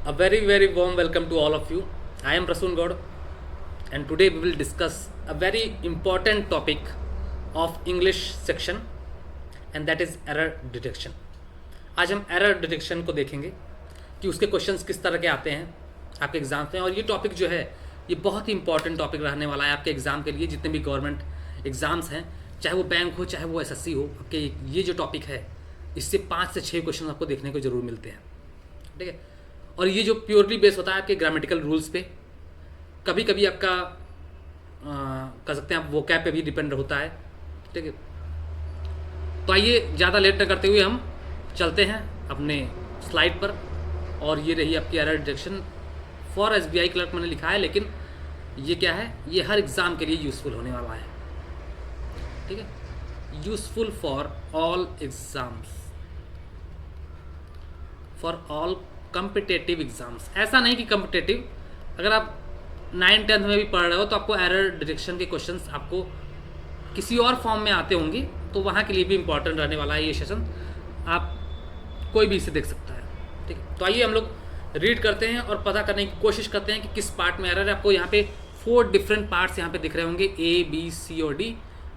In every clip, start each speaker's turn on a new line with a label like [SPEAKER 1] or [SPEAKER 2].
[SPEAKER 1] A very warm welcome to all of you. I am Prasoon God, and today we will discuss a very important topic of English section, and that is error detection. आज हम error detection को देखेंगे कि उसके questions किस तरह के आते हैं आपके एग्जाम्स में, और ये टॉपिक जो है ये बहुत ही इंपॉर्टेंट टॉपिक रहने वाला है आपके एग्ज़ाम के लिए। जितने भी गवर्नमेंट एग्ज़ाम्स हैं, चाहे वो बैंक हो चाहे वो एसएससी हो, आपके ये जो टॉपिक है इससे 5 से 6 क्वेश्चन आपको देखने को जरूर मिलते हैं, ठीक है। और ये जो प्योरली बेस होता है आपके ग्रामेटिकल रूल्स पे, कभी कभी आपका कह सकते हैं आप वोकैब पे भी डिपेंड होता है, ठीक है। तो आइए ज़्यादा लेट न करते हुए हम चलते हैं अपने स्लाइड पर। और ये रही आपकी error detection for SBI clerk मैंने लिखा है, लेकिन ये क्या है, ये हर एग्ज़ाम के लिए यूज़फुल होने वाला है, ठीक है। Useful for all exams, for all competitive exams. ऐसा नहीं कि कम्पिटेटिव, अगर आप 9th-10th में भी पढ़ रहे हो तो आपको एरर डिटेक्शन के क्वेश्चंस आपको किसी और फॉर्म में आते होंगे, तो वहाँ के लिए भी इंपॉर्टेंट रहने वाला है ये सेशन। आप कोई भी इसे देख सकता है, ठीक है। तो आइए हम लोग रीड करते हैं और पता करने की कोशिश करते हैं कि किस पार्ट में एरर है। आपको यहाँ पे 4 डिफरेंट पार्ट्स यहाँ पे दिख रहे होंगे, A, B, C और D,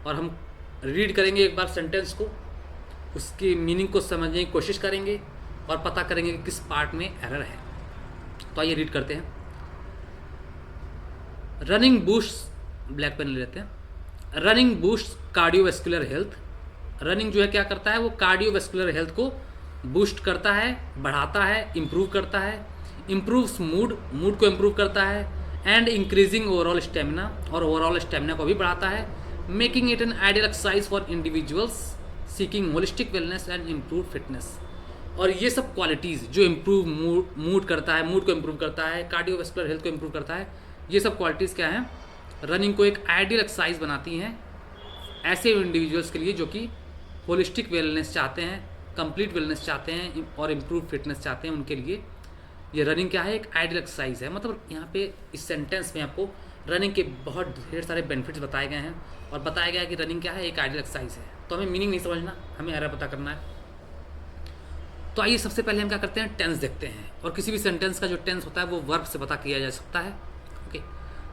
[SPEAKER 1] और हम रीड करेंगे एक बार सेंटेंस को, उसकी मीनिंग को समझने की कोशिश करेंगे और पता करेंगे कि किस पार्ट में एरर है। तो आइए रीड करते हैं। रनिंग बूस्ट, ब्लैक पेन ले लेते हैं। Running boost cardiovascular health. Running जो है क्या करता है, वो कार्डियोवैस्कुलर हेल्थ को बूस्ट करता है, बढ़ाता है, इम्प्रूव करता है। इम्प्रूव्स मूड, मूड को इम्प्रूव करता है। एंड इंक्रीजिंग ओवरऑल स्टेमिना, और ओवरऑल स्टेमिना को भी बढ़ाता है। Making it an ideal exercise for individuals seeking holistic wellness and improve fitness. और ये सब क्वालिटीज़ जो इम्प्रूव मूड करता है, मूड को इम्प्रूव करता है, कार्डियोवैस्कुलर हेल्थ को इम्प्रूव करता है, ये सब क्वालिटीज़ क्या हैं, रनिंग को एक आइडियल एक्सरसाइज बनाती हैं ऐसे इंडिविजुअल्स के लिए जो कि होलिस्टिक वेलनेस चाहते हैं, कंप्लीट वेलनेस चाहते हैं और इम्प्रूव फिटनेस चाहते हैं। उनके लिए ये रनिंग क्या है, एक आइडियल एक्सरसाइज है। मतलब यहाँ पे इस सेंटेंस में आपको रनिंग के बहुत ढेर सारे बेनिफिट्स बताए गए हैं और बताया गया है कि रनिंग क्या है, एक आइडियल एक्सरसाइज है। तो हमें मीनिंग नहीं समझना, हमें एरर पता करना है। तो आइए सबसे पहले हम क्या करते हैं, टेंस देखते हैं। और किसी भी सेंटेंस का जो टेंस होता है वो वर्ब से पता किया जा सकता है, ओके।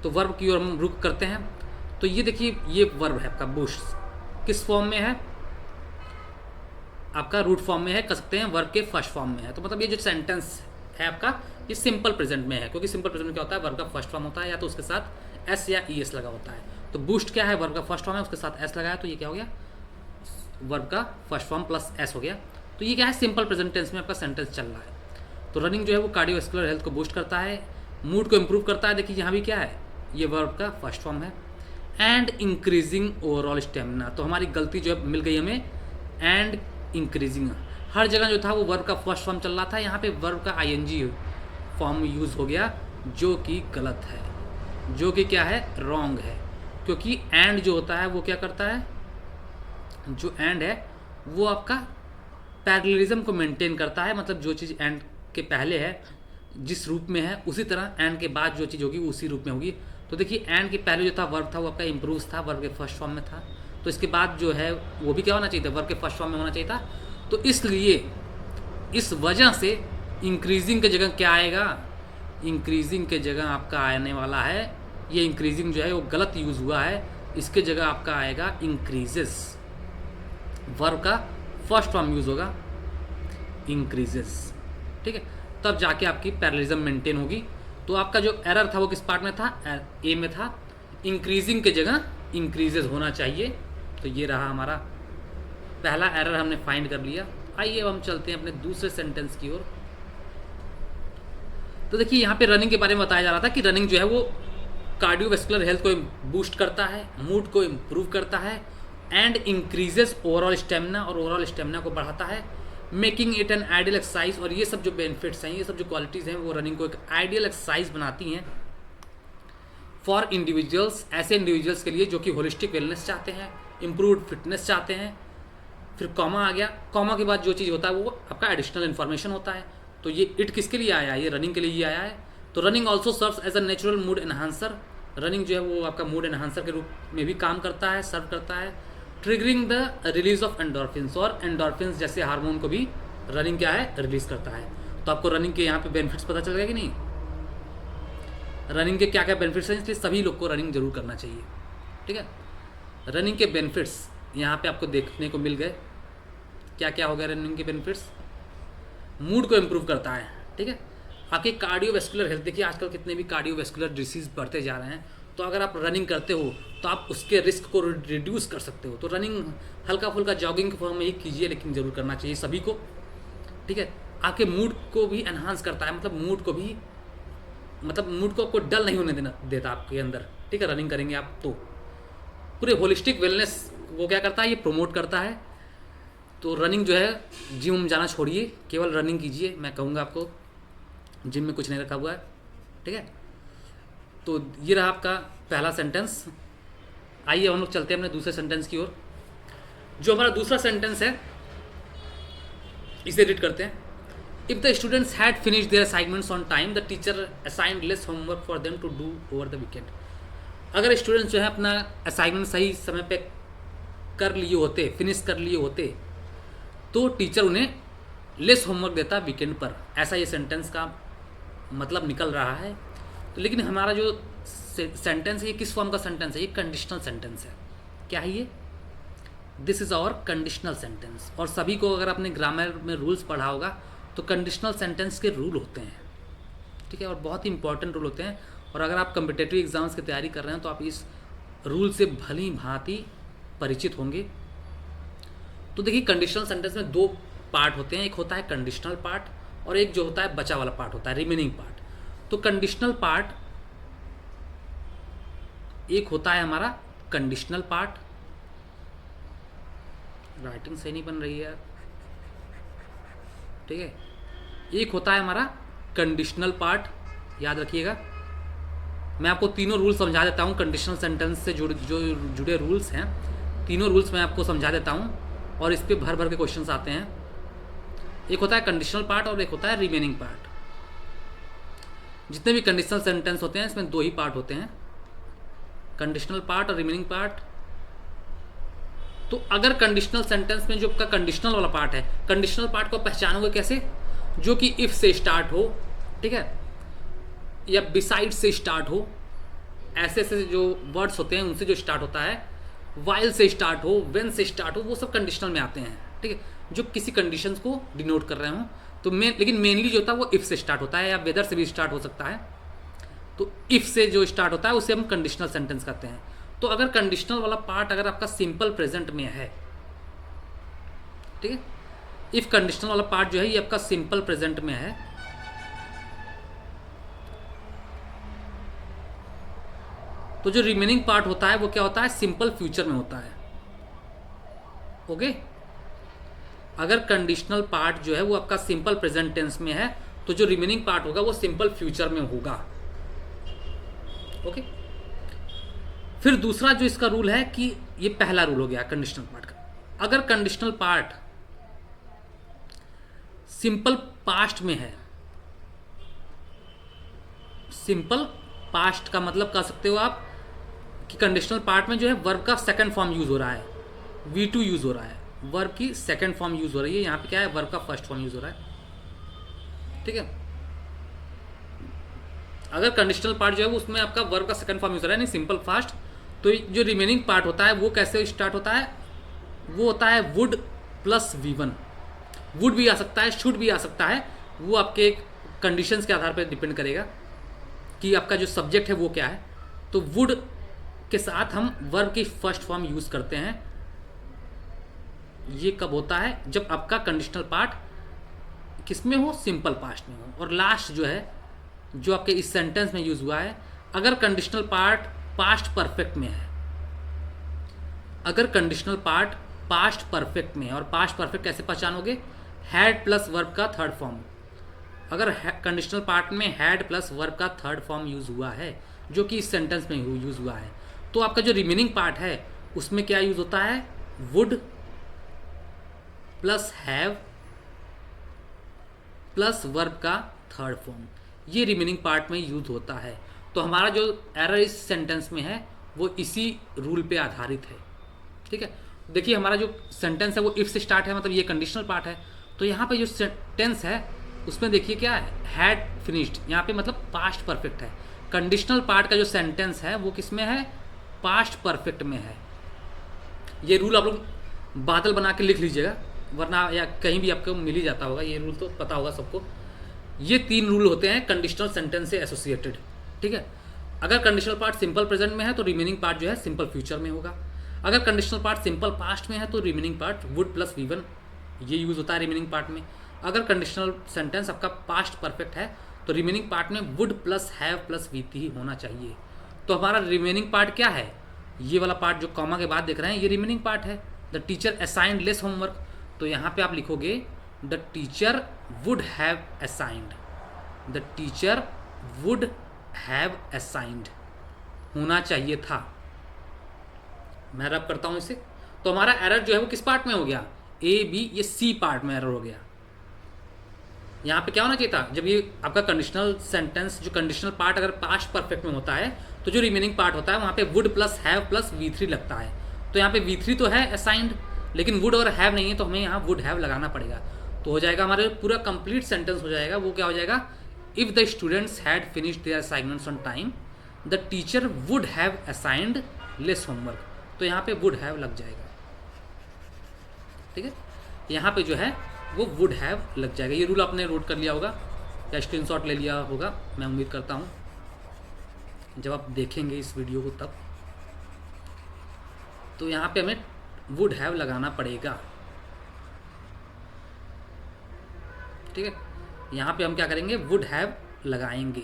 [SPEAKER 1] तो वर्ब की ओर हम रुक करते हैं। तो ये देखिए, ये वर्ब है आपका बूस्ट, किस फॉर्म में है, आपका रूट फॉर्म में है, कह सकते हैं वर्ब के फर्स्ट फॉर्म में है। तो मतलब ये जो सेंटेंस है आपका, ये सिंपल प्रेजेंट में है, क्योंकि सिंपल प्रेजेंट में क्या होता है, वर्ब का फर्स्ट फॉर्म होता है या तो उसके साथ एस या ई एस लगा होता है। तो बूस्ट क्या है, वर्ब का फर्स्ट फॉर्म है, उसके साथ एस लगाया, तो ये क्या हो गया, वर्ब का फर्स्ट फॉर्म प्लस एस हो गया। तो ये क्या है, सिंपल प्रेजेंट टेंस में आपका सेंटेंस चल रहा है। तो रनिंग जो है वो कार्डियोवैस्कुलर हेल्थ को बूस्ट करता है, मूड को इम्प्रूव करता है। देखिए यहाँ भी क्या है, ये वर्ब का फर्स्ट फॉर्म है। एंड इंक्रीजिंग ओवरऑल स्टेमिना, तो हमारी गलती जो है मिल गई हमें, एंड इंक्रीजिंग। हर जगह जो था वो वर्ब का फर्स्ट फॉर्म चल रहा था, यहाँ पे वर्ब का आईएनजी फॉर्म यूज़ हो गया, जो कि गलत है, जो कि क्या है, रॉन्ग है। क्योंकि एंड जो होता है वो क्या करता है, जो एंड है वो आपका पैरेललिज्म को मेंटेन करता है। मतलब जो चीज़ एंड के पहले है, जिस रूप में है, उसी तरह एंड के बाद जो चीज़ होगी उसी रूप में होगी। तो देखिए एंड के पहले जो था वर्ब था वो आपका इम्प्रूव था, वर्ब के फर्स्ट फॉर्म में था। तो इसके बाद जो है वो भी क्या होना चाहिए था, वर्ब के फर्स्ट फॉर्म में होना चाहिए था। तो इसलिए इस वजह से इंक्रीजिंग की जगह क्या आएगा, इंक्रीजिंग के जगह आपका आने वाला है, ये इंक्रीजिंग जो है वो गलत यूज़ हुआ है, इसके जगह आपका आएगा इंक्रीजेस। वर्ब का फर्स्ट फॉर्म यूज़ होगा इंक्रीजेस, ठीक है। तब जाके आपकी पैरेललिज्म मेंटेन होगी। तो आपका जो एरर था वो किस पार्ट में था, ए में था। इंक्रीजिंग के जगह इंक्रीजेस होना चाहिए। तो ये रहा हमारा पहला एरर, हमने फाइंड कर लिया। आइए अब हम चलते हैं अपने दूसरे सेंटेंस की ओर। तो देखिए यहाँ पे रनिंग के बारे में बताया जा रहा था कि रनिंग जो है वो कार्डियोवैस्कुलर हेल्थ को बूस्ट करता है, मूड को इम्प्रूव करता है, एंड इंक्रीजेस ओवरऑल स्टेमिना, और ओवरऑल स्टेमिना को बढ़ाता है। Making it an ideal exercise, और ये सब जो बेनिफिट्स हैं, ये सब जो क्वालिटीज़ हैं, वो रनिंग को एक आइडियल एक्सरसाइज बनाती हैं फॉर इंडिविजुअल्स, ऐसे इंडिविजुअल्स के लिए जो कि होलिस्टिक वेलनेस चाहते हैं, इम्प्रूव्ड फिटनेस चाहते हैं। फिर कॉमा आ गया, कॉमा के बाद जो चीज़ होता है वो आपका एडिशनल इन्फॉर्मेशन होता है। तो ये इट किसके लिए आया है, ये रनिंग के लिए ही आया है। तो running also serves as a natural mood enhancer, running जो है वो आपका मूड एनहांसर के रूप में भी काम करता है, सर्व करता है। Triggering the release of endorphins, और एंडोर्फिन्स जैसे हार्मोन को भी रनिंग क्या है, रिलीज करता है। तो तो आपको रनिंग के यहाँ पे बेनिफिट्स पता चल गया कि नहीं, रनिंग के क्या क्या बेनिफिट्स हैं, इसलिए सभी लोग को रनिंग जरूर करना चाहिए। ठीक है, रनिंग के बेनिफिट्स यहाँ पे आपको देखने को मिल गए। क्या क्या हो गया रनिंग के बेनिफिट्स? मूड को इम्प्रूव करता है। ठीक है, आपकी कार्डियोवैस्कुलर हेल्थ, देखिए आजकल कितने भी कार्डियोवैस्कुलर डिसीज़ बढ़ते जा रहे हैं, तो अगर आप रनिंग करते हो तो आप उसके रिस्क को रिड्यूस कर सकते हो। तो रनिंग हल्का फुल्का जॉगिंग फॉर्म में ही कीजिए, लेकिन ज़रूर करना चाहिए सभी को। ठीक है, आपके मूड को भी एनहांस करता है, मतलब मूड को आपको डल नहीं होने देता आपके अंदर। ठीक है, रनिंग करेंगे आप तो पूरे होलिस्टिक वेलनेस वो क्या करता है, ये प्रमोट करता है। तो रनिंग जो है, जिम जाना छोड़िए, केवल रनिंग कीजिए। मैं कहूँगा आपको, जिम में कुछ नहीं रखा हुआ है। ठीक है, तो ये रहा आपका पहला सेंटेंस। आइए हम लोग चलते हैं अपने दूसरे सेंटेंस की ओर। जो हमारा दूसरा सेंटेंस है, इसे रीड करते हैं। If the students had finish their assignments on time, the teacher assigned less homework for them to do over the weekend. अगर स्टूडेंट्स जो है अपना असाइनमेंट सही समय पे कर लिए होते, फिनिश कर लिए होते, तो टीचर उन्हें लेस होमवर्क देता वीकेंड पर। ऐसा ये सेंटेंस का मतलब निकल रहा है। तो लेकिन हमारा जो सेंटेंस है, ये किस फॉर्म का सेंटेंस है? ये कंडीशनल सेंटेंस है। क्या है ये? This is our conditional sentence. और सभी को अगर आपने ग्रामर में रूल्स पढ़ा होगा तो कंडीशनल सेंटेंस के रूल होते हैं। ठीक है, और बहुत ही इंपॉर्टेंट रूल होते हैं। और अगर आप कम्पिटिटिव एग्जाम्स की तैयारी कर रहे हैं तो आप इस रूल से भली भांति परिचित होंगे। तो देखिए, कंडीशनल सेंटेंस में दो पार्ट होते हैं, एक होता है कंडीशनल पार्ट और एक जो होता है बचा वाला पार्ट होता है, रिमेनिंग पार्ट। तो कंडीशनल पार्ट एक होता है हमारा कंडीशनल पार्ट, राइटिंग सही नहीं बन रही है। ठीक है, एक होता है हमारा कंडीशनल पार्ट, याद रखिएगा। मैं आपको तीनों रूल समझा देता हूँ, कंडीशनल सेंटेंस से जो जुड़े रूल्स हैं, तीनों रूल्स मैं आपको समझा देता हूँ और इस पे भर भर के क्वेश्चंस आते हैं। एक होता है कंडीशनल पार्ट और एक होता है रिमेनिंग पार्ट। जितने भी कंडीशनल सेंटेंस होते हैं इसमें दो ही पार्ट होते हैं, कंडीशनल पार्ट और रिमेनिंग पार्ट। तो अगर कंडीशनल सेंटेंस में जो आपका कंडीशनल वाला पार्ट है, कंडीशनल पार्ट को पहचानोगे कैसे? जो कि इफ से स्टार्ट हो, ठीक है, या बिसाइड से स्टार्ट हो, ऐसे ऐसे जो वर्ड्स होते हैं उनसे जो स्टार्ट होता है, वाइल से स्टार्ट हो, व्हेन से स्टार्ट हो, वो सब कंडीशनल में आते हैं। ठीक है, जो किसी कंडीशन को डिनोट कर रहे हों। तो लेकिन मेनली जो होता है वो इफ से स्टार्ट होता है, या वेदर से भी स्टार्ट हो सकता है। तो इफ से जो स्टार्ट होता है उसे हम कंडीशनल सेंटेंस कहते हैं। तो अगर कंडीशनल वाला पार्ट अगर आपका सिंपल प्रेजेंट में है, ठीक है, इफ कंडीशनल वाला पार्ट जो है ये आपका सिंपल प्रेजेंट में है, तो जो रिमेनिंग पार्ट होता है वो क्या होता है? सिंपल फ्यूचर में होता है। ओके, अगर कंडीशनल पार्ट जो है वो आपका सिंपल प्रेजेंट टेंस में है तो जो रिमेनिंग पार्ट होगा वो सिंपल फ्यूचर में होगा। ओके, फिर दूसरा जो इसका रूल है कि ये पहला रूल हो गया कंडीशनल पार्ट का। अगर कंडीशनल पार्ट सिंपल पास्ट में है, सिंपल पास्ट का मतलब कह सकते हो आप कि कंडीशनल पार्ट में जो है वर्ब का सेकंड फॉर्म यूज हो रहा है, V2 यूज हो रहा है, वर्ब की सेकंड फॉर्म यूज हो रही है। यहाँ पे क्या है? वर्ब का फर्स्ट फॉर्म यूज हो रहा है। ठीक है, अगर कंडीशनल पार्ट जो है उसमें आपका वर्ब का सेकंड फॉर्म यूज हो रहा है, नहीं सिंपल फास्ट, तो जो रिमेनिंग पार्ट होता है वो कैसे स्टार्ट होता है? वो होता है वुड प्लस V1। वुड भी आ सकता है, शुड भी आ सकता है, वो आपके कंडीशंस के आधार पर डिपेंड करेगा कि आपका जो सब्जेक्ट है वो क्या है। तो वुड के साथ हम वर्ब की फर्स्ट फॉर्म यूज करते हैं। ये कब होता है? जब आपका कंडीशनल पार्ट किसमें हो? सिंपल पास्ट में हो। और लास्ट जो है जो आपके इस सेंटेंस में यूज हुआ है, अगर कंडीशनल पार्ट पास्ट परफेक्ट में है, अगर कंडीशनल पार्ट पास्ट परफेक्ट में है, और पास्ट परफेक्ट कैसे पहचानोगे? हैड प्लस वर्ब का थर्ड फॉर्म। अगर कंडीशनल पार्ट में हैड प्लस वर्ब का थर्ड फॉर्म यूज हुआ है, जो कि इस सेंटेंस में यूज हुआ है, तो आपका जो रिमेनिंग पार्ट है उसमें क्या यूज होता है? Would plus have plus verb का थर्ड फॉर्म, ये रिमेनिंग पार्ट में यूज होता है। तो हमारा जो एरर इस सेंटेंस में है वो इसी रूल पे आधारित है। ठीक है, देखिए हमारा जो सेंटेंस है वो इफ से स्टार्ट है, मतलब ये कंडीशनल पार्ट है। तो यहाँ पे जो टेंस है उसमें देखिए क्या है, हैड फिनिश्ड, यहाँ पे मतलब पास्ट परफेक्ट है। कंडीशनल पार्ट का जो सेंटेंस है वो किस में है, पास्ट परफेक्ट में है। ये रूल आप लोग बादल बना के लिख लीजिएगा, वरना या कहीं भी आपको मिल ही जाता होगा, ये रूल तो पता होगा सबको। ये 3 रूल होते हैं कंडीशनल सेंटेंस से एसोसिएटेड, ठीक है। अगर कंडीशनल पार्ट सिंपल प्रेजेंट में है तो रिमेनिंग पार्ट जो है सिंपल फ्यूचर में होगा। अगर कंडीशनल पार्ट सिंपल पास्ट में है तो remaining part would plus V1 ये यूज़ होता है रिमेनिंग पार्ट में। अगर कंडीशनल सेंटेंस आपका पास्ट परफेक्ट है तो रिमेनिंग पार्ट में would plus have plus V3 होना चाहिए। तो हमारा रिमेनिंग पार्ट क्या है, ये वाला पार्ट जो कॉमा के बाद देख रहे हैं ये रिमेनिंग पार्ट है। The teacher assigned less homework, तो यहाँ पे आप लिखोगे the teacher would have assigned, the teacher would have assigned होना चाहिए था। मैं रब करता हूँ इसे, तो हमारा एरर जो है वो किस पार्ट में हो गया, ए बी, ये सी पार्ट में एरर हो गया। यहाँ पे क्या होना चाहिए था, जब ये आपका कंडीशनल सेंटेंस जो कंडीशनल पार्ट अगर पास्ट परफेक्ट में होता है तो जो रिमेनिंग पार्ट होता है वहाँ पे would plus have plus V3 लगता है। तो यहाँ पे V3 तो है असाइंड, लेकिन वुड और हैव नहीं है, तो हमें यहाँ वुड हैव लगाना पड़ेगा। तो हो जाएगा हमारे पूरा कंप्लीट सेंटेंस हो जाएगा, वो क्या हो जाएगा, if the students had finished their assignments on time the teacher would have assigned less homework. तो यहाँ पे वुड हैव लग जाएगा, ठीक है। यहाँ पे जो है वो वुड हैव लग जाएगा। ये रूल आपने नोट कर लिया होगा या स्क्रीनशॉट ले लिया होगा, मैं उम्मीद करता हूँ जब आप देखेंगे इस वीडियो को तब। तो यहाँ पे हमें वुड हैव लगाना पड़ेगा, ठीक है। यहाँ पे हम क्या करेंगे, वुड हैव लगाएंगे,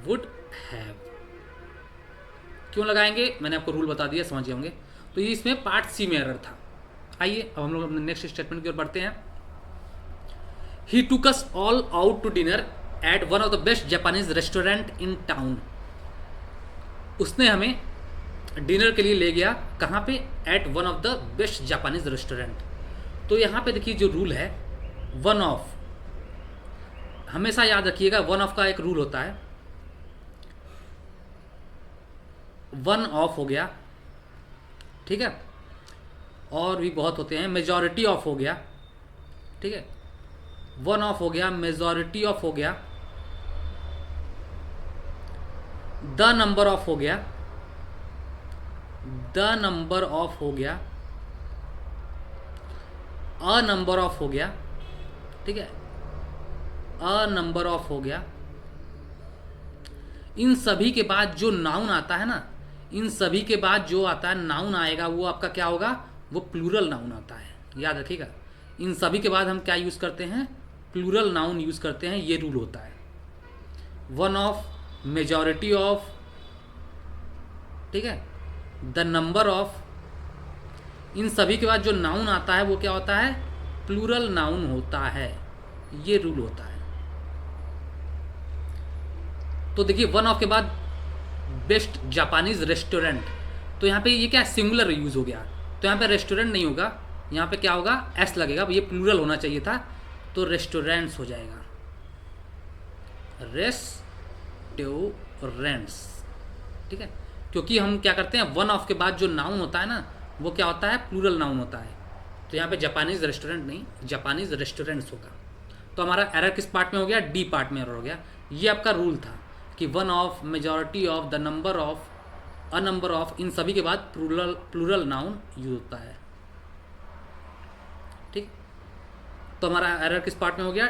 [SPEAKER 1] वुड हैव क्यों लगाएंगे मैंने आपको रूल बता दिया, समझ गए होंगे। तो ये इसमें पार्ट सी में एरर था। आइए अब हम लोग अपने नेक्स्ट स्टेटमेंट की ओर बढ़ते हैं। He took us all out to dinner at one of the best Japanese restaurant in town. उसने हमें डिनर के लिए ले गया, कहाँ पे, at one of the best Japanese restaurant. तो यहाँ पे देखिए जो रूल है वन ऑफ, हमेशा याद रखिएगा वन ऑफ का एक रूल होता है, वन ऑफ हो गया, ठीक है, और भी बहुत होते हैं, मेजॉरिटी ऑफ हो गया, ठीक है, वन ऑफ हो गया, मेजॉरिटी ऑफ हो गया, द नंबर ऑफ हो गया, द नंबर ऑफ हो गया, अ नंबर ऑफ हो गया, ठीक है, अ नंबर ऑफ हो गया। इन सभी के बाद जो नाउन आता है ना, इन सभी के बाद जो आता है नाउन आएगा वो आपका क्या होगा, वो प्लूरल नाउन आता है, याद रखिएगा। इन सभी के बाद हम क्या यूज़ करते हैं, प्लूरल नाउन यूज़ करते हैं, ये रूल होता है। वन ऑफ, मेजॉरिटी ऑफ, ठीक है, द नंबर ऑफ, इन सभी के बाद जो नाउन आता है वो क्या होता है, प्लूरल नाउन होता है, ये रूल होता है। तो देखिए वन ऑफ के बाद बेस्ट जापानीज रेस्टोरेंट, तो यहाँ पे ये क्या सिंगुलर यूज़ हो गया, तो यहाँ पे रेस्टोरेंट नहीं होगा, यहाँ पे क्या होगा, एस लगेगा, ये प्लूरल होना चाहिए था, तो रेस्टोरेंट्स हो जाएगा, रेस्टोरेंट्स, ठीक है। क्योंकि हम क्या करते हैं, वन ऑफ के बाद जो नाउन होता है ना वो क्या होता है, प्लूरल नाउन होता है। तो यहाँ पे जापानीज रेस्टोरेंट नहीं, जापानीज रेस्टोरेंट्स होगा। तो हमारा एरर किस पार्ट में हो गया, डी पार्ट में एरर हो गया। ये आपका रूल था कि one of, majority of, the number of, a number of, इन सभी के बाद प्लूरल नाउन यूज होता है, ठीक। तो हमारा एरर किस पार्ट में हो गया,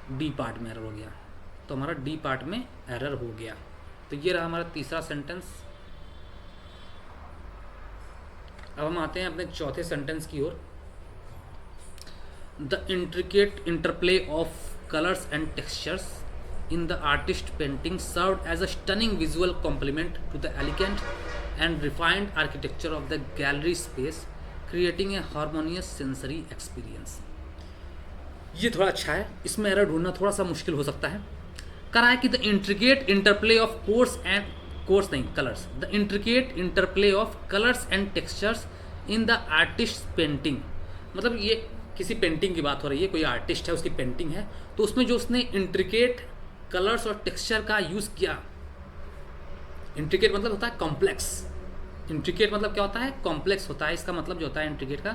[SPEAKER 1] डी पार्ट में एरर हो गया। तो हमारा डी पार्ट में एरर हो गया। तो ये रहा हमारा तीसरा सेंटेंस। अब हम आते हैं अपने चौथे सेंटेंस की ओर। The intricate interplay of colours and textures in the artist painting served as a stunning visual complement to the elegant and refined architecture of the gallery space, creating a harmonious sensory experience। ये थोड़ा अच्छा है, इसमें error ढूंढना थोड़ा सा मुश्किल हो सकता है। करा है कि the intricate interplay of colours, the intricate interplay of colours and textures in the artist painting, मतलब ये किसी पेंटिंग की बात हो रही है, कोई आर्टिस्ट है उसकी पेंटिंग है, तो उसमें जो उसने इंट्रिकेट कलर्स और टेक्सचर का यूज़ किया। इंट्रिकेट मतलब होता है कॉम्प्लेक्स, इंट्रिकेट मतलब क्या होता है, कॉम्प्लेक्स होता है। इसका मतलब जो होता है इंट्रिकेट का,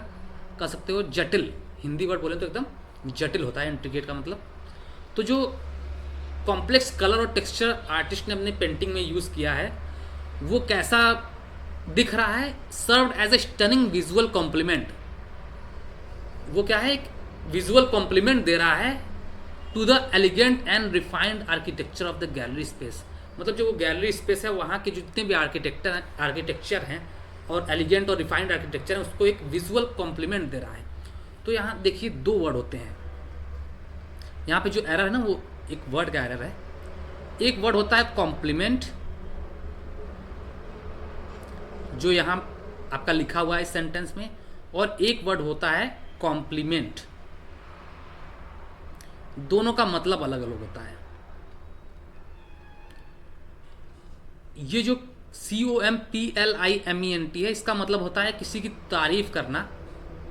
[SPEAKER 1] कह सकते हो जटिल, हिंदी वर्ड बोले तो एकदम जटिल होता है इंट्रिकेट का मतलब। तो जो कॉम्प्लेक्स कलर और टेक्सचर आर्टिस्ट ने अपने पेंटिंग में यूज़ किया है वो कैसा दिख रहा है, served as a stunning visual complement. वो क्या है, एक विजुअल कॉम्प्लीमेंट दे रहा है to the elegant and refined architecture of the gallery space. मतलब जो वो गैलरी स्पेस है वहाँ के जितने भी आर्किटेक्चर हैं और एलिगेंट और रिफाइंड आर्किटेक्चर है उसको एक विजुअल कॉम्प्लीमेंट दे रहा है। तो यहाँ देखिए दो वर्ड होते हैं, यहाँ पे जो एरर है ना वो एक वर्ड का एरर है। एक वर्ड होता है कॉम्प्लीमेंट जो यहाँ आपका लिखा हुआ है इस सेंटेंस में, और एक वर्ड होता है कॉम्प्लीमेंट। दोनों का मतलब अलग अलग होता है। ये जो COMPLIMENT है इसका मतलब होता है किसी की तारीफ करना,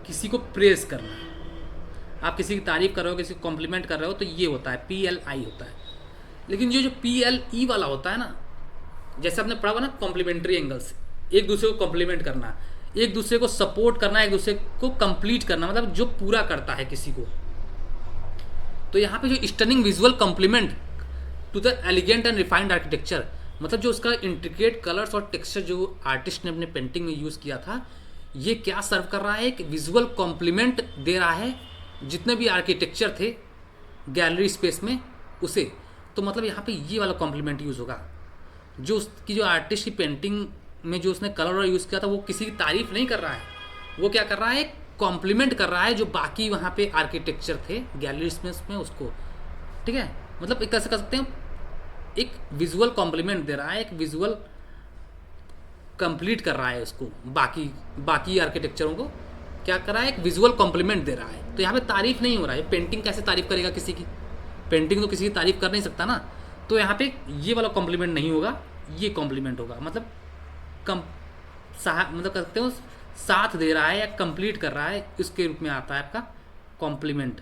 [SPEAKER 1] किसी को प्रेज करना। आप किसी की तारीफ कर रहे हो, किसी को कॉम्प्लीमेंट कर रहे हो तो ये होता है PLI होता है। लेकिन ये जो PLE वाला होता है ना, जैसे आपने पढ़ा हुआ ना कॉम्प्लीमेंट्री एंगल्स, एक दूसरे को कॉम्प्लीमेंट करना, एक दूसरे को सपोर्ट करना, एक दूसरे को कंप्लीट करना, मतलब जो पूरा करता है किसी को। तो यहाँ पे जो stunning visual complement to the elegant and refined architecture, मतलब जो उसका इंट्रिकेट कलर्स और टेक्सचर जो आर्टिस्ट ने अपने पेंटिंग में यूज़ किया था, ये क्या सर्व कर रहा है, एक विजुअल कॉम्प्लीमेंट दे रहा है जितने भी आर्किटेक्चर थे गैलरी स्पेस में उसे। तो मतलब यहाँ पे ये वाला कॉम्प्लीमेंट यूज़ होगा। जो उसकी जो आर्टिस्ट की पेंटिंग में जो उसने कलर और यूज़ किया था वो किसी की तारीफ नहीं कर रहा है, वो क्या कर रहा है, कॉम्प्लीमेंट कर रहा है जो बाकी वहाँ पे आर्किटेक्चर थे गैलरी स्पेस में उसको। ठीक है, मतलब एक तरह से कह सकते हैं एक विजुअल कॉम्प्लीमेंट दे रहा है, एक विजुअल कंप्लीट कर रहा है उसको, बाकी आर्किटेक्चरों को क्या कर रहा है, एक विजुअल कॉम्प्लीमेंट दे रहा है। तो यहाँ पे तारीफ नहीं हो रहा है। पेंटिंग कैसे तारीफ करेगा किसी की, पेंटिंग तो किसी की तारीफ कर नहीं सकता ना। तो यहाँ पे ये वाला कॉम्प्लीमेंट नहीं होगा, ये कॉम्प्लीमेंट होगा। मतलब मतलब कहते हो साथ दे रहा है या कंप्लीट कर रहा है, इसके रूप में आता है आपका कॉम्प्लीमेंट।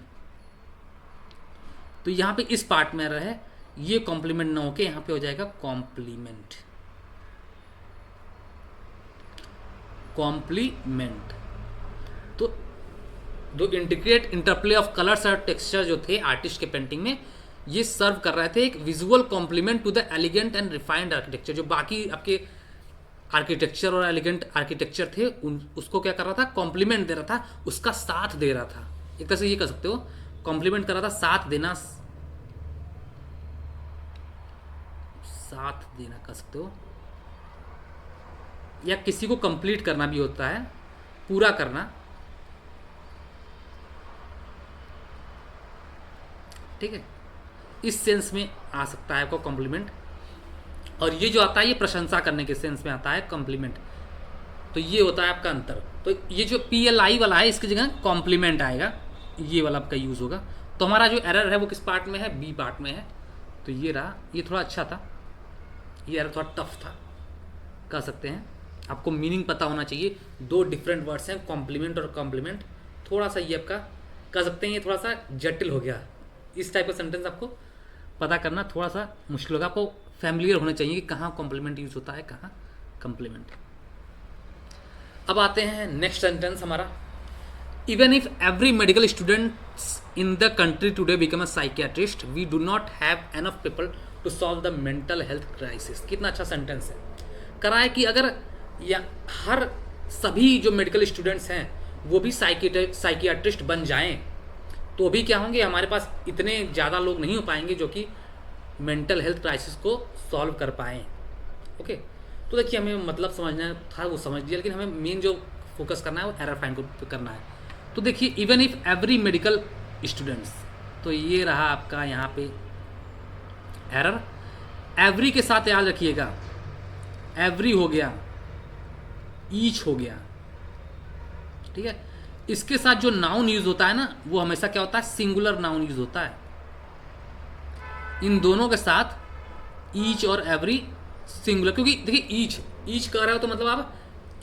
[SPEAKER 1] तो यहाँ पे इस पार्ट में रहे ये कॉम्प्लीमेंट ना होके यहाँ पे हो जाएगा कॉम्प्लीमेंट। कॉम्प्लीमेंट तो जो इंटीग्रेट इंटरप्ले ऑफ कलर्स और टेक्सचर जो थे आर्टिस्ट के पेंटिंग में, ये सर्व कर रहे थे एक visual complement to the elegant and refined architecture. जो बाकी आपके आर्किटेक्चर और एलिगेंट आर्किटेक्चर थे उसको क्या कर रहा था, कॉम्प्लीमेंट दे रहा था, उसका साथ दे रहा था। एक तरह से ये कह सकते हो कॉम्प्लीमेंट कर रहा था, साथ देना कह सकते हो, या किसी को कंप्लीट करना भी होता है, पूरा करना। ठीक है, इस सेंस में आ सकता है आपको कॉम्प्लीमेंट। और ये जो आता है ये प्रशंसा करने के सेंस में आता है कॉम्प्लीमेंट। तो ये होता है आपका अंतर। तो ये जो PLI वाला है इसकी जगह कॉम्प्लीमेंट आएगा, ये वाला आपका यूज़ होगा। तो हमारा जो एरर है वो किस पार्ट में है, B पार्ट में है। तो ये रहा, ये थोड़ा अच्छा था, ये एरर थोड़ा टफ था कह सकते हैं। आपको मीनिंग पता होना चाहिए। दो डिफरेंट वर्ड्स हैं, कॉम्प्लीमेंट और कॉम्प्लीमेंट। थोड़ा सा ये आपका कह सकते हैं ये थोड़ा सा जटिल हो गया। इस टाइप का सेंटेंस आपको पता करना थोड़ा सा मुश्किल होगा। आपको फैमिलियर होना चाहिए कि कहाँ कॉम्प्लीमेंट यूज होता है, कहाँ कॉम्प्लीमेंट। अब आते हैं नेक्स्ट सेंटेंस हमारा। Even if every medical students in the country today become a psychiatrist, we do not have enough people to solve the mental health crisis. कितना अच्छा सेंटेंस है। करा है कि अगर या हर सभी जो मेडिकल स्टूडेंट्स हैं वो भी साइकियाट्रिस्ट बन जाएं तो भी क्या होंगे, हमारे पास इतने ज़्यादा लोग नहीं हो पाएंगे जो कि मेंटल हेल्थ क्राइसिस को सॉल्व कर पाएँ। ओके, तो देखिए हमें मतलब समझना था वो समझ लिया, लेकिन हमें मेन जो फोकस करना है वो एरर फाइंड करना है। तो देखिए even if every medical students, तो ये रहा आपका यहाँ पे एरर। एवरी के साथ याद रखिएगा, एवरी हो गया, ईच हो गया। ठीक है, इसके साथ जो नाउन यूज होता है ना वो हमेशा क्या होता है, सिंगुलर नाउन यूज होता है। इन दोनों के साथ ईच और एवरी सिंगुलर, क्योंकि देखिए ईच कह रहे हो तो मतलब आप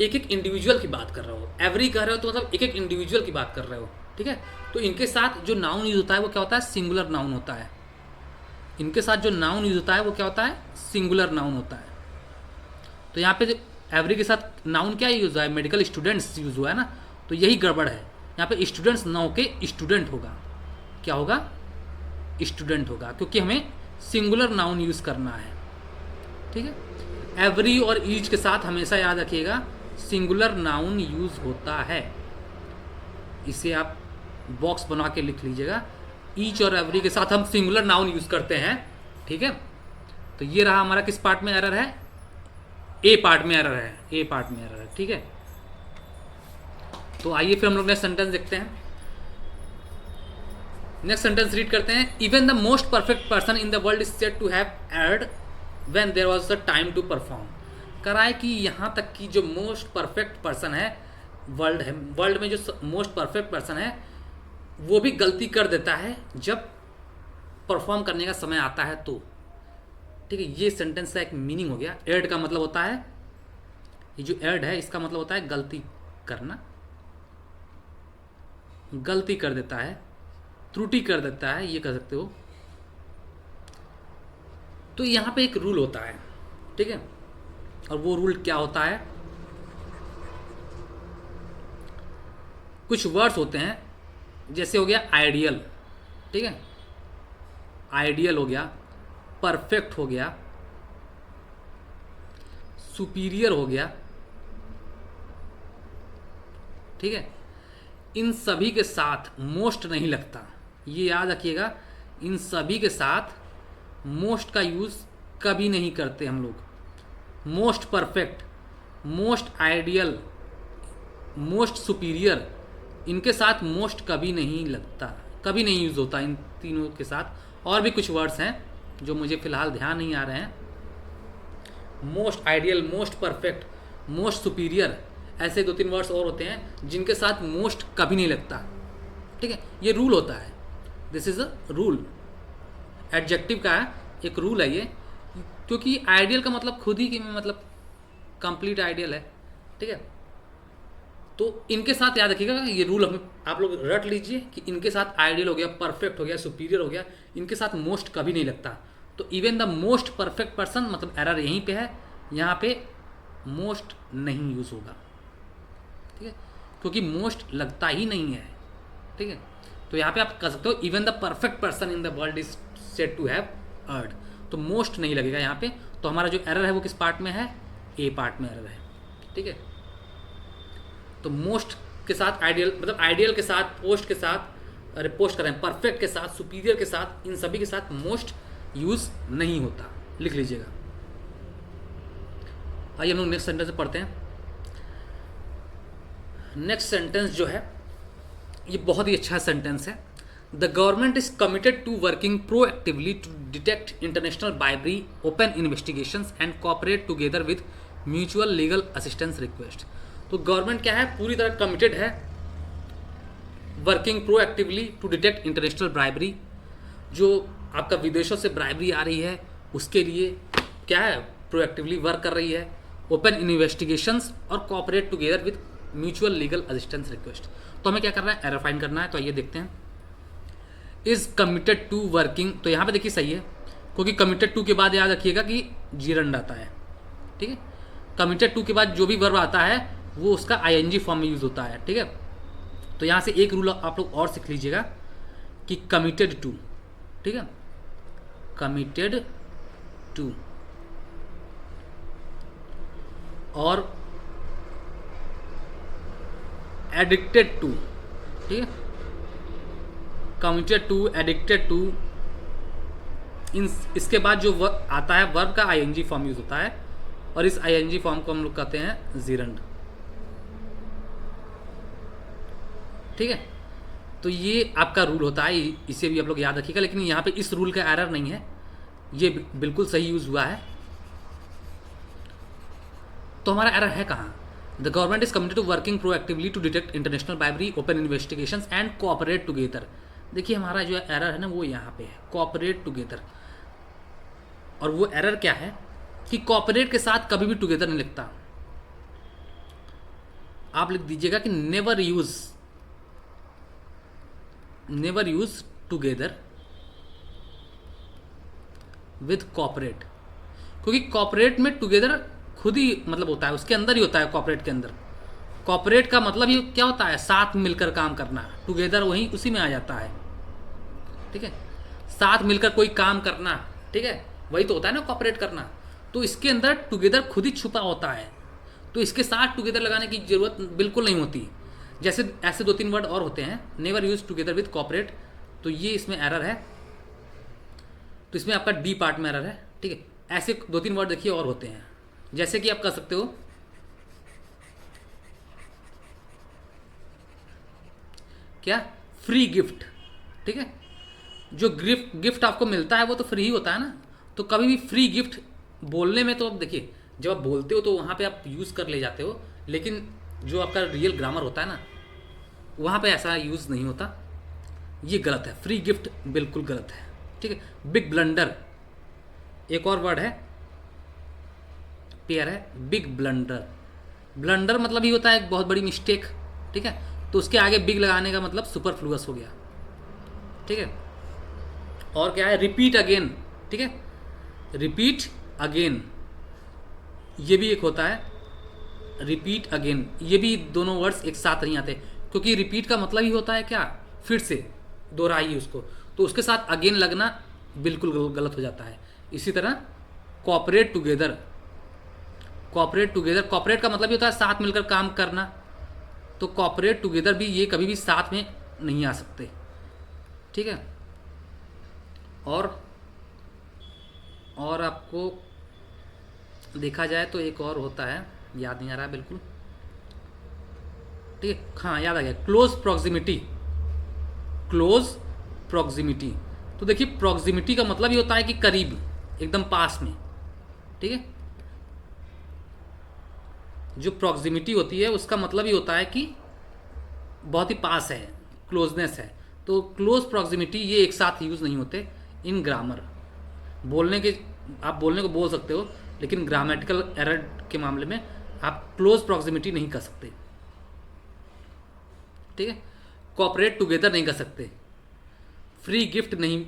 [SPEAKER 1] एक एक इंडिविजुअल की बात कर रहे हो, एवरी कह रहे हो तो मतलब एक एक इंडिविजुअल की बात कर रहे हो। ठीक है, तो इनके साथ जो नाउन यूज होता है वो क्या होता है, सिंगुलर नाउन होता है। इनके साथ जो नाउन यूज होता है वो क्या होता है, सिंगुलर नाउन होता है। तो यहाँ पे एवरी के साथ नाउन क्या यूज हुआ है, मेडिकल स्टूडेंट्स यूज हुआ है ना, तो यही गड़बड़ है। यहाँ पे स्टूडेंट्स ना होके स्टूडेंट होगा, क्या होगा, स्टूडेंट होगा, क्योंकि हमें सिंगुलर नाउन यूज़ करना है। ठीक है, एवरी और ईच के साथ हमेशा याद रखिएगा सिंगुलर नाउन यूज़ होता है। इसे आप बॉक्स बना के लिख लीजिएगा, ईच और एवरी के साथ हम सिंगुलर नाउन यूज़ करते हैं। ठीक है, तो ये रहा हमारा किस पार्ट में एरर है, ए पार्ट में एरर है, ए पार्ट में एरर है। ठीक है, तो आइए फिर हम लोग नेक्स्ट सेंटेंस देखते हैं। नेक्स्ट सेंटेंस रीड करते हैं। Even the most perfect person in the world is said to have erred when there was the time to perform. करा है कि यहाँ तक कि जो मोस्ट परफेक्ट पर्सन है वर्ल्ड में जो मोस्ट परफेक्ट पर्सन है वो भी गलती कर देता है जब परफॉर्म करने का समय आता है तो। ठीक है, ये सेंटेंस का एक मीनिंग हो गया। एर्र्ड का मतलब होता है, ये जो एर्र्ड है इसका मतलब होता है गलती करना, गलती कर देता है, त्रुटि कर देता है, ये कह सकते हो। तो यहाँ पे एक रूल होता है। ठीक है, और वो रूल क्या होता है, कुछ वर्ड्स होते हैं, जैसे हो गया आइडियल। ठीक है, आइडियल हो गया, परफेक्ट हो गया, सुपीरियर हो गया। ठीक है, इन सभी के साथ मोस्ट नहीं लगता, ये याद रखिएगा। इन सभी के साथ मोस्ट का यूज़ कभी नहीं करते हम लोग। Most perfect, most ideal, most superior, इनके साथ मोस्ट कभी नहीं लगता, कभी नहीं यूज़ होता इन तीनों के साथ। और भी कुछ वर्ड्स हैं जो मुझे फ़िलहाल ध्यान नहीं आ रहे हैं। Most ideal, most perfect, most superior, ऐसे 2-3 वर्ड्स और होते हैं जिनके साथ मोस्ट कभी नहीं लगता। ठीक है, ये रूल होता है, this is a rule. Adjective का एक रूल है ये, क्योंकि आइडियल का मतलब खुद ही कि मतलब कंप्लीट आइडियल है। ठीक है, तो इनके साथ याद रखिएगा, ये रूल हमें आप लोग रट लीजिए कि इनके साथ आइडियल हो गया, परफेक्ट हो गया, सुपीरियर हो गया, इनके साथ मोस्ट कभी नहीं लगता। तो even the most perfect person, मतलब एरर यहीं पे है, यहाँ पे मोस्ट नहीं यूज़ होगा। ठीक है, क्योंकि मोस्ट लगता ही नहीं है। ठीक है, तो यहाँ पे आप कह सकते हो even the perfect person in the world is said to have erred, तो मोस्ट नहीं लगेगा यहाँ पे। तो हमारा जो एरर है वो किस पार्ट में है, ए पार्ट में एरर है। ठीक है, तो मोस्ट के साथ आइडियल, मतलब आइडियल के साथ, पोस्ट के साथ, अरे पोस्ट कर रहे हैं, परफेक्ट के साथ, सुपीरियर के साथ, इन सभी के साथ मोस्ट यूज नहीं होता, लिख लीजिएगा। आइए हम लोग नेक्स्ट सेंटेंस पढ़ते हैं। नेक्स्ट सेंटेंस जो है ये बहुत ही अच्छा सेंटेंस है। The government is committed to working proactively to detect international bribery, open investigations and cooperate together with mutual legal assistance request. तो गवर्नमेंट क्या है, पूरी तरह कमिटेड है working proactively to detect international bribery, जो आपका विदेशों से ब्राइबरी आ रही है उसके लिए क्या है, प्रोएक्टिवली वर्क कर रही है। ओपन इन्वेस्टिगेशंस और cooperate together with mutual legal assistance request. तो हमें क्या करना है, एरर फाइंड करना है। तो आइए देखते हैं। इज कमिटेड टू वर्किंग, तो यहाँ पे देखिए सही है, क्योंकि कमिटेड टू के बाद याद रखिएगा कि जीरंड आता है। ठीक है, कमिटेड टू के बाद जो भी वर्ब आता है वो उसका आईएनजी फॉर्म में यूज होता है। ठीक है, तो यहाँ से एक रूल आप लोग और सीख लीजिएगा कि कमिटेड टू, ठीक है, कमिटेड टू और एडिक्टेड टू। ठीक है, कमिटेड टू, एडिक्टेड टू, इसके बाद जो आता है वर्ब का आईएनजी फॉर्म यूज होता है, और इस आईएनजी फॉर्म को हम लोग कहते हैं जीरंड। ठीक है, तो ये आपका रूल होता है, इसे भी आप लोग याद रखिएगा। लेकिन यहाँ पे इस रूल का एरर नहीं है, ये बिल्कुल सही यूज हुआ है। तो हमारा एरर है कहाँ, the government is committed to working proactively to detect international bribery, open investigations and cooperate together. देखिए हमारा जो एरर है ना वो यहाँ पे है, कोऑपरेट टुगेदर। और वो एरर क्या है कि कोऑपरेट के साथ कभी भी टुगेदर नहीं लिखता। आप लिख दीजिएगा कि never use together with cooperate, क्योंकि कॉपरेट में टुगेदर खुद ही मतलब होता है, उसके अंदर ही होता है। कॉपरेट के अंदर कॉपरेट का मतलब ही क्या होता है, साथ मिलकर काम करना। टुगेदर वहीं उसी में आ जाता है। ठीक है, साथ मिलकर कोई काम करना, ठीक है, वही तो होता है ना कॉपरेट करना। तो इसके अंदर टुगेदर खुद ही छुपा होता है, तो इसके साथ टुगेदर लगाने की जरूरत बिल्कुल नहीं होती। जैसे ऐसे 2-3 वर्ड और होते हैं, never use together with cooperate, तो ये इसमें एरर है, तो इसमें आपका डी पार्ट में एरर है, ठीक है। ऐसे 2-3 वर्ड देखिए और होते हैं, जैसे कि आप कर सकते हो क्या, फ्री गिफ्ट, ठीक है। जो गिफ्ट आपको मिलता है वो तो फ्री ही होता है ना, तो कभी भी फ्री गिफ्ट बोलने में तो अब देखिए, जब आप बोलते हो तो वहाँ पे आप यूज़ कर ले जाते हो, लेकिन जो आपका रियल ग्रामर होता है ना, वहाँ पे ऐसा यूज़ नहीं होता, ये गलत है, फ्री गिफ्ट बिल्कुल गलत है, ठीक है। बिग ब्लंडर एक और वर्ड है, पेयर है, बिग ब्लंडर। ब्लंडर मतलब ही होता है एक बहुत बड़ी मिस्टेक, ठीक है, तो उसके आगे बिग लगाने का मतलब सुपरफ्लुअस हो गया, ठीक है। और क्या है, रिपीट अगेन, ठीक है, रिपीट अगेन, ये भी एक होता है, रिपीट अगेन, ये भी दोनों वर्ड्स एक साथ नहीं आते, क्योंकि रिपीट का मतलब ही होता है क्या, फिर से दोहराइए उसको, तो उसके साथ अगेन लगना बिल्कुल गलत हो जाता है। इसी तरह cooperate together, cooperate together, cooperate का मतलब ही होता है साथ मिलकर काम करना, तो कॉपरेट टुगेदर भी ये कभी भी साथ में नहीं आ सकते, ठीक है। और आपको देखा जाए तो एक और होता है, याद नहीं आ रहा बिल्कुल, ठीक है, हाँ याद आ गया, क्लोज प्रॉक्सिमिटी, क्लोज प्रॉक्सिमिटी। तो देखिए प्रॉक्सिमिटी का मतलब ये होता है कि करीब, एकदम पास में, ठीक है। जो प्रॉक्सिमिटी होती है उसका मतलब ये होता है कि बहुत ही पास है, क्लोजनेस है, तो क्लोज प्रॉक्सिमिटी ये एक साथ यूज़ नहीं होते इन ग्रामर। बोलने के, आप बोलने को बोल सकते हो, लेकिन ग्रामेटिकल एरर के मामले में आप क्लोज प्रॉक्सिमिटी नहीं कर सकते, ठीक है। कॉपरेट टुगेदर नहीं कर सकते, फ्री गिफ्ट नहीं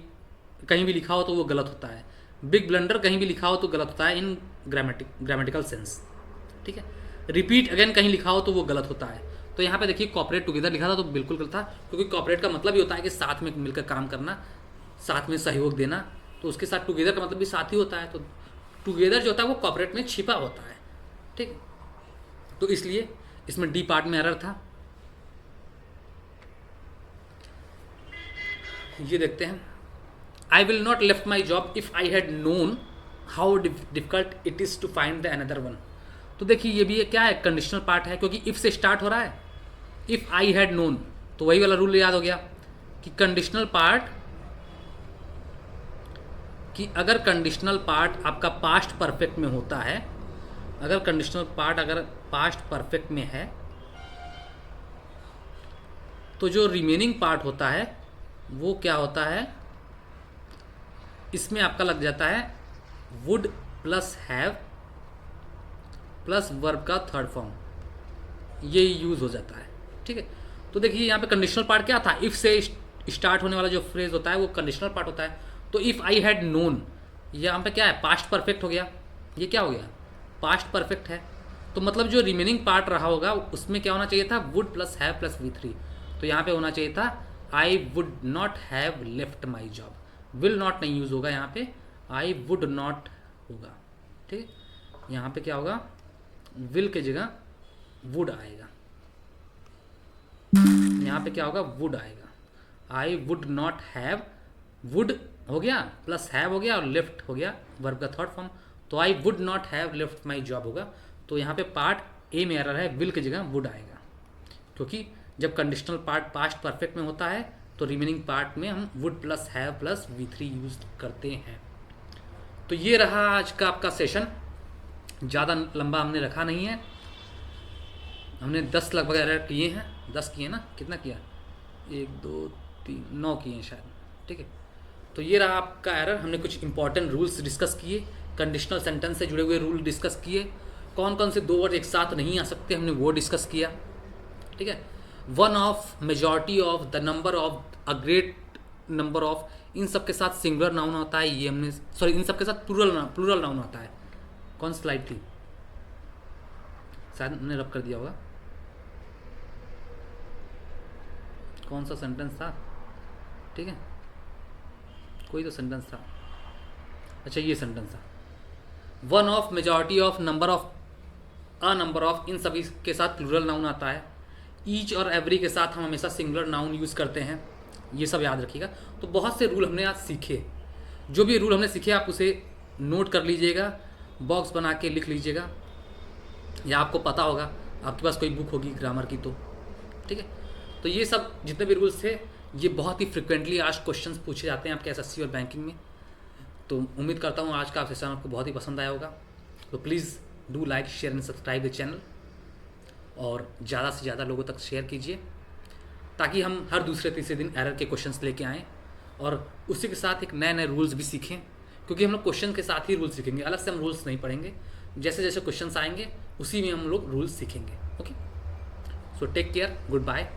[SPEAKER 1] कहीं भी लिखा हो तो वो गलत होता है, बिग ब्लंडर कहीं भी लिखा हो तो गलत होता है इन ग्रामेटिकल सेंस, ठीक है। रिपीट अगेन कहीं लिखा हो तो वो गलत होता है। तो यहाँ पे देखिए कॉपरेट टुगेदर लिखा था तो बिल्कुल गलत था, क्योंकि कॉपरेट का मतलब ही होता है कि साथ में मिलकर काम करना, साथ में सहयोग देना, तो उसके साथ टुगेदर का मतलब भी साथ ही होता है, तो टुगेदर जो होता है वो कॉपरेट में छिपा होता है, ठीक। तो इसलिए इसमें डी पार्ट में एरर था। ये देखते हैं, I will not left my job if I had known how difficult it is to find the another one. तो देखिए ये भी क्या है, कंडीशनल पार्ट है, क्योंकि इफ़ से स्टार्ट हो रहा है, इफ़ आई हैड नोन, तो वही वाला रूल याद हो गया कि कंडीशनल पार्ट, कि अगर कंडीशनल पार्ट आपका पास्ट परफेक्ट में होता है, अगर कंडीशनल पार्ट अगर पास्ट परफेक्ट में है, तो जो रिमेनिंग पार्ट होता है वो क्या होता है, इसमें आपका लग जाता है would plus have plus verb का थर्ड फॉर्म, ये यूज़ हो जाता है, ठीक है। तो देखिए यहाँ पे कंडीशनल पार्ट क्या था, इफ़ से स्टार्ट होने वाला जो फ्रेज होता है वो कंडीशनल पार्ट होता है। तो इफ़ आई हैड नोन, यहाँ पे क्या है, पास्ट परफेक्ट हो गया, ये क्या हो गया, पास्ट परफेक्ट है, तो मतलब जो रिमेनिंग पार्ट रहा होगा उसमें क्या होना चाहिए था, would plus have plus V3, तो यहाँ पे होना चाहिए था I would not have left my job, will not नहीं यूज़ होगा यहाँ पे, आई वुड नॉट होगा, ठीक है। यहाँ पे क्या होगा, विल के जगह वुड आएगा, यहाँ पे क्या होगा, वुड आएगा, I would not have, would हो गया प्लस हैव हो गया और लेफ्ट हो गया वर्ब का थर्ड फॉर्म, तो I would not have left my job होगा। तो यहाँ पे पार्ट ए में एरर है, विल की जगह वुड आएगा, क्योंकि जब कंडीशनल पार्ट पास्ट परफेक्ट में होता है तो रिमेनिंग पार्ट में हम would plus have plus V3 use करते हैं। तो ये रहा आज का आपका सेशन, ज़्यादा लंबा हमने रखा नहीं है, हमने 10 लगभग एरर किए हैं, 10 किए ना, कितना किया, 1 2 3 9 किए हैं शायद, ठीक है। तो ये रहा आपका एरर, हमने कुछ इंपॉर्टेंट रूल्स डिस्कस किए, कंडीशनल सेंटेंस से जुड़े हुए रूल डिस्कस किए, कौन कौन से 2 वर्ड एक साथ नहीं आ सकते हमने वो डिस्कस किया, ठीक है। One of, majority of, the number of, a great number of, इन सब के साथ सिंगुलर नाउन होता है, ये हमने, सॉरी इन सब के साथ प्लूरल नाउन होता है। कौन स्लाइड थी, शायद हमने रब कर दिया होगा, कौन सा सेंटेंस था, ठीक है, कोई तो सेंटेंस था, अच्छा ये सेंटेंस था, one of majority of number of a number of, इन सभी के साथ प्लूरल नाउन आता है। ईच और एवरी के साथ हम हमेशा सिंगुलर नाउन यूज़ करते हैं, ये सब याद रखिएगा। तो बहुत से रूल हमने आज सीखे, जो भी रूल हमने सीखे आप उसे नोट कर लीजिएगा, बॉक्स बना के लिख लीजिएगा, या आपको पता होगा, आपके पास कोई बुक होगी ग्रामर की तो, ठीक है। तो ये सब जितने भी रूल्स थे ये बहुत ही फ्रिक्वेंटली आज क्वेश्चंस पूछे जाते हैं आपके एसएससी और बैंकिंग में। तो उम्मीद करता हूँ आज का सेशन आपको बहुत ही पसंद आया होगा। तो please do like share and subscribe the channel, और ज़्यादा से ज़्यादा लोगों तक शेयर कीजिए, ताकि हम हर दूसरे तीसरे दिन एरर के क्वेश्चंस लेके आएँ, और उसी के साथ एक नए नए रूल्स भी सीखें, क्योंकि हम लोग क्वेश्चन के साथ ही रूल्स सीखेंगे, अलग से हम रूल्स नहीं पढ़ेंगे। जैसे जैसे क्वेश्चंस आएंगे उसी में हम लोग रूल्स सीखेंगे। Okay, so take care, good bye.